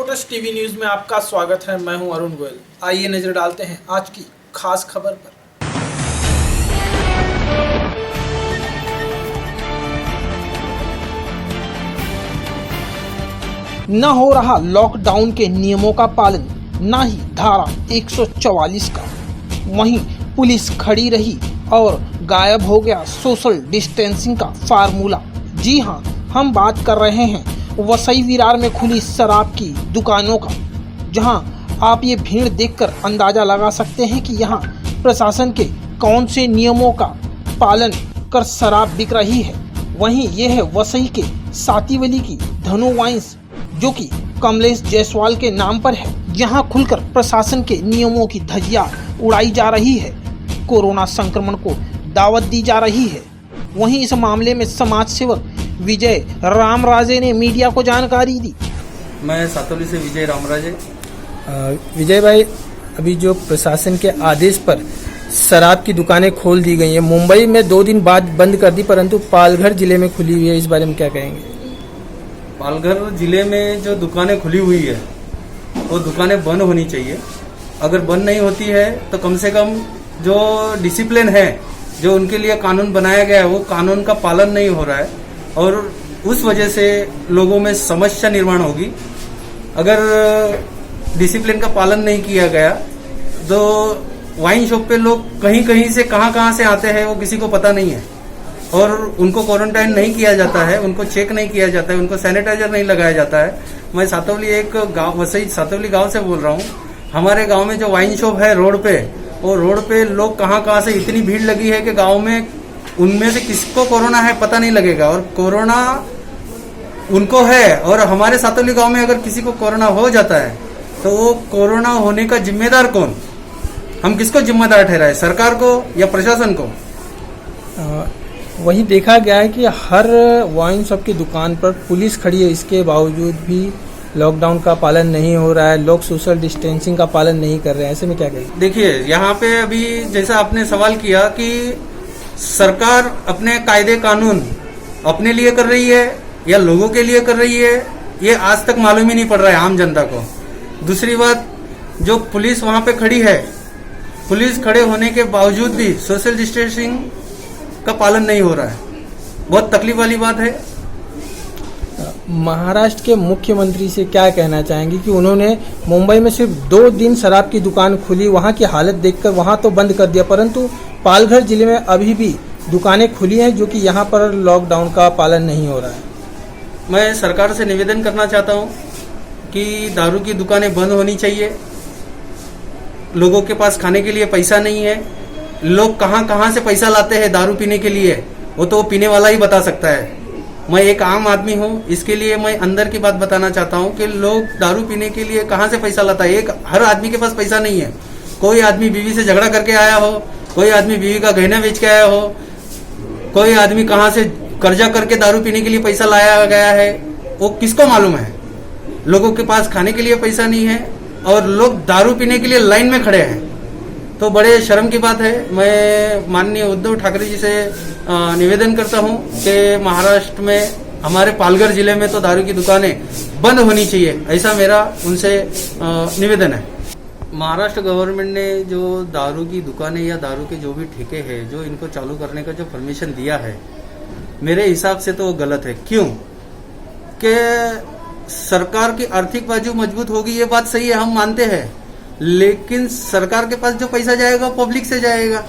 Lotus TV news में आपका स्वागत है। मैं हूं अरुण गोयल। आइए नजर डालते हैं आज की खास खबर पर। न हो रहा लॉकडाउन के नियमों का पालन, न ही धारा 144 का। वहीं पुलिस खड़ी रही और गायब हो गया सोशल डिस्टेंसिंग का फार्मूला। जी हां, हम बात कर रहे हैं वसई विरार में खुली शराब की दुकानों का, जहां आप ये भीड़ देखकर अंदाजा लगा सकते हैं कि यहां प्रशासन के कौन से नियमों का पालन कर शराब बिक रही है। वहीं यह है वसई के सातीवली की धनु वाइन्स, जो कि कमलेश जायसवाल के नाम पर है। यहाँ खुलकर प्रशासन के नियमों की धज्जियां उड़ाई जा रही है, कोरोना संक्रमण को दावत दी जा रही है। वहीं इस मामले में समाज सेवक विजय रामराजे ने मीडिया को जानकारी दी। मैं सातोली से विजय रामराजे। विजय भाई, अभी जो प्रशासन के आदेश पर शराब की दुकानें खोल दी गई हैं, मुंबई में 2 दिन बाद बंद कर दी, परंतु पालघर जिले में खुली हुई है, इस बारे में क्या कहेंगे? पालघर जिले में जो दुकानें खुली हुई है वो दुकानें बंद होनी चाहिए। अगर बंद नहीं होती है तो कम से कम जो डिसिप्लिन है, जो उनके लिए कानून बनाया गया है, वो कानून का पालन नहीं हो रहा है और उस वजह से लोगों में समस्या निर्माण होगी। अगर डिसिप्लिन का पालन नहीं किया गया तो वाइन शॉप पे लोग कहीं कहीं से कहां से आते हैं वो किसी को पता नहीं है और उनको क्वारंटाइन नहीं किया जाता है, उनको चेक नहीं किया जाता है, उनको सैनिटाइजर नहीं लगाया जाता है। मैं सातोली एक गाँव, वसई सातोली गाँव से बोल रहा हूँ। हमारे गाँव में जो वाइन शॉप है रोड पे, वो रोड पे लोग कहाँ से इतनी भीड़ लगी है कि गाँव में उनमें से किसको कोरोना है पता नहीं लगेगा और कोरोना उनको है। और हमारे सातोली गांव में अगर किसी को कोरोना हो जाता है तो वो कोरोना होने का जिम्मेदार कौन? हम किसको जिम्मेदार ठहराए, सरकार को या प्रशासन को? वही देखा गया है कि हर वाइन शॉप की दुकान पर पुलिस खड़ी है, इसके बावजूद भी लॉकडाउन का पालन नहीं हो रहा है, लोग सोशल डिस्टेंसिंग का पालन नहीं कर रहे हैं। ऐसे में क्या कहें? देखिए, यहाँ पे अभी जैसा आपने सवाल किया कि सरकार अपने कायदे कानून अपने लिए कर रही है या लोगों के लिए कर रही है, ये आज तक मालूम ही नहीं पड़ रहा है आम जनता को। दूसरी बात, जो पुलिस वहां पे खड़ी है, पुलिस खड़े होने के बावजूद भी सोशल डिस्टेंसिंग का पालन नहीं हो रहा है। बहुत तकलीफ वाली बात है। महाराष्ट्र के मुख्यमंत्री से क्या कहना चाहेंगे कि उन्होंने मुंबई में सिर्फ 2 दिन शराब की दुकान खुली, वहां की हालत देखकर वहां तो बंद कर दिया, परंतु पालघर जिले में अभी भी दुकानें खुली हैं, जो कि यहां पर लॉकडाउन का पालन नहीं हो रहा है। मैं सरकार से निवेदन करना चाहता हूं कि दारू की दुकानें बंद होनी चाहिए। लोगों के पास खाने के लिए पैसा नहीं है, लोग कहां से पैसा लाते हैं दारू पीने के लिए, वो तो पीने वाला ही बता सकता है। मैं एक आम आदमी हूं, इसके लिए मैं अंदर की बात बताना चाहता हूं कि लोग दारू पीने के लिए कहां से पैसा लाता है। हर आदमी के पास पैसा नहीं है। कोई आदमी बीवी से झगड़ा करके आया हो, कोई आदमी बीवी का गहना बेच के आया हो, कोई आदमी कहां से कर्जा करके दारू पीने के लिए पैसा लाया गया है, वो किसको मालूम है। लोगों के पास खाने के लिए पैसा नहीं है और लोग दारू पीने के लिए लाइन में खड़े हैं, तो बड़े शर्म की बात है। मैं माननीय उद्धव ठाकरे जी से निवेदन करता हूं कि महाराष्ट्र में, हमारे पालघर जिले में तो दारू की दुकानें बंद होनी चाहिए, ऐसा मेरा उनसे निवेदन है। महाराष्ट्र गवर्नमेंट ने जो दारू की दुकानें या दारू के जो भी ठेके हैं, जो इनको चालू करने का जो परमिशन दिया है, मेरे हिसाब से तो वो गलत है। क्यों? कि सरकार की आर्थिक बाजू मजबूत होगी, ये बात सही है, हम मानते हैं, लेकिन सरकार के पास जो पैसा जाएगा पब्लिक से जाएगा,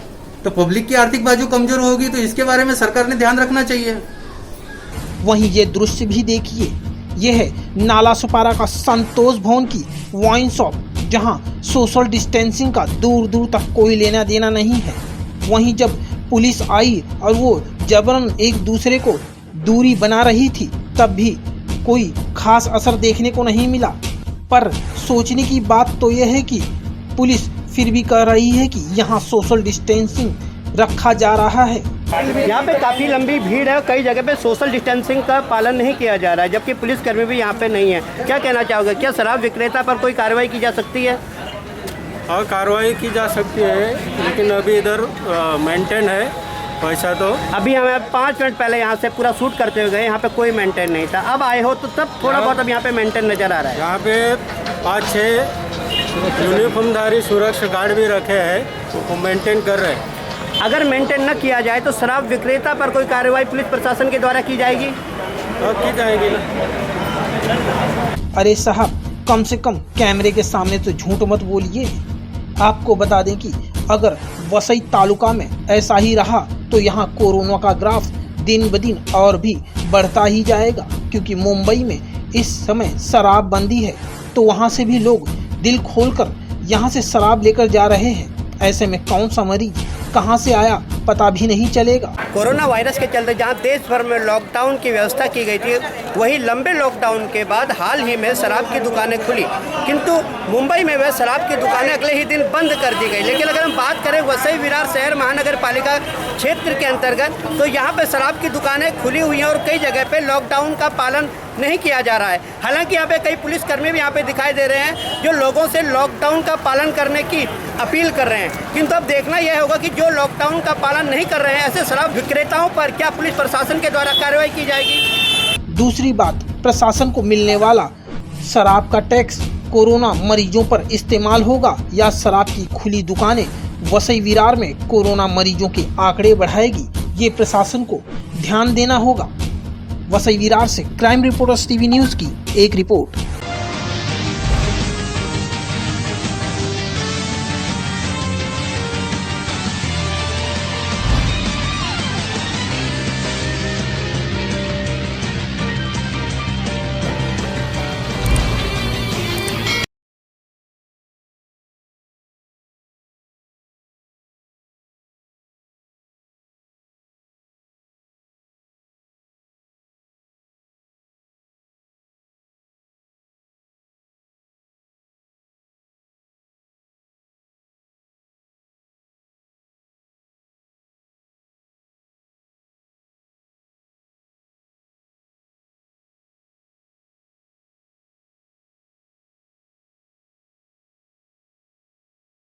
तो पब्लिक की आर्थिक बाजू कमजोर होगी, तो इसके बारे में सरकार ने ध्यान रखना चाहिए। वहीं ये दृश्य भी देखिए, यह है नाला सुपारा का संतोष भवन की वाइन शॉप, जहां सोशल डिस्टेंसिंग का दूर दूर तक कोई लेना देना नहीं है। वहीं जब पुलिस आई और वो जबरन एक दूसरे को दूरी बना रही थी, तब भी कोई खास असर देखने को नहीं मिला। पर सोचने की बात तो यह है कि पुलिस फिर भी कह रही है कि यहाँ सोशल डिस्टेंसिंग रखा जा रहा है। यहाँ पे काफ़ी लंबी भीड़ है, कई जगह पे सोशल डिस्टेंसिंग का पालन नहीं किया जा रहा है, जबकि पुलिसकर्मी भी यहाँ पे नहीं है। क्या कहना चाहोगे, क्या शराब विक्रेता पर कोई कार्रवाई की जा सकती है? हाँ, कार्रवाई की जा सकती है, लेकिन अभी इधर मेंटेन है पैसा तो अभी हमें 5 मिनट पहले यहाँ से पूरा शूट करते हुए गए, यहाँ पे कोई मेंटेन नहीं था। अब आए हो तो तब थोड़ा बहुत अब यहाँ पे मेंटेन नजर आ रहा है। यहाँ पे 5-6 यूनिफॉर्मधारी सुरक्षा गार्ड भी रखे हैं, वो मेंटेन कर रहे हैं। अगर मेंटेन न किया जाए तो शराब विक्रेता पर कोई कार्रवाई पुलिस प्रशासन के द्वारा की जाएगी? अब की जाएगी ना। अरे साहब, कम से कम कैमरे के सामने तो झूठ मत बोलिए। आपको बता दें कि अगर वसई तालुका में ऐसा ही रहा तो यहाँ कोरोना का ग्राफ दिन ब दिन और भी बढ़ता ही जाएगा, क्योंकि मुंबई में इस समय शराबबंदी है तो वहाँ से भी लोग दिल खोलकर यहाँ से शराब लेकर जा रहे हैं। ऐसे में कौन सा मरीज कहाँ से आया पता भी नहीं चलेगा। कोरोना वायरस के चलते जहां देश भर में लॉकडाउन की व्यवस्था की गई थी, वहीं लंबे लॉकडाउन के बाद हाल ही में शराब की दुकानें खुली, किंतु मुंबई में वह शराब की दुकानें अगले ही दिन बंद कर दी गई। लेकिन अगर हम बात करें वसई विरार शहर महानगर पालिका क्षेत्र के अंतर्गत, तो यहाँ पे शराब की दुकानें खुली हुई हैं और कई जगह पे लॉकडाउन का पालन नहीं किया जा रहा है। हालांकि यहाँ पे कई पुलिसकर्मी भी यहाँ पे दिखाई दे रहे हैं जो लोगों से लॉकडाउन का पालन करने की अपील कर रहे हैं, किंतु अब देखना यह होगा कि जो लॉकडाउन का पालन नहीं कर रहे हैं ऐसे शराब विक्रेताओं पर क्या पुलिस प्रशासन के द्वारा कार्रवाई की जाएगी। दूसरी बात, प्रशासन को मिलने वाला शराब का टैक्स कोरोना मरीजों पर इस्तेमाल होगा या शराब की खुली दुकानें वसई विरार में कोरोना मरीजों के आंकड़े बढ़ाएगी, ये प्रशासन को ध्यान देना होगा। वसई विरार से क्राइम रिपोर्टर्स टीवी न्यूज़ की एक रिपोर्ट।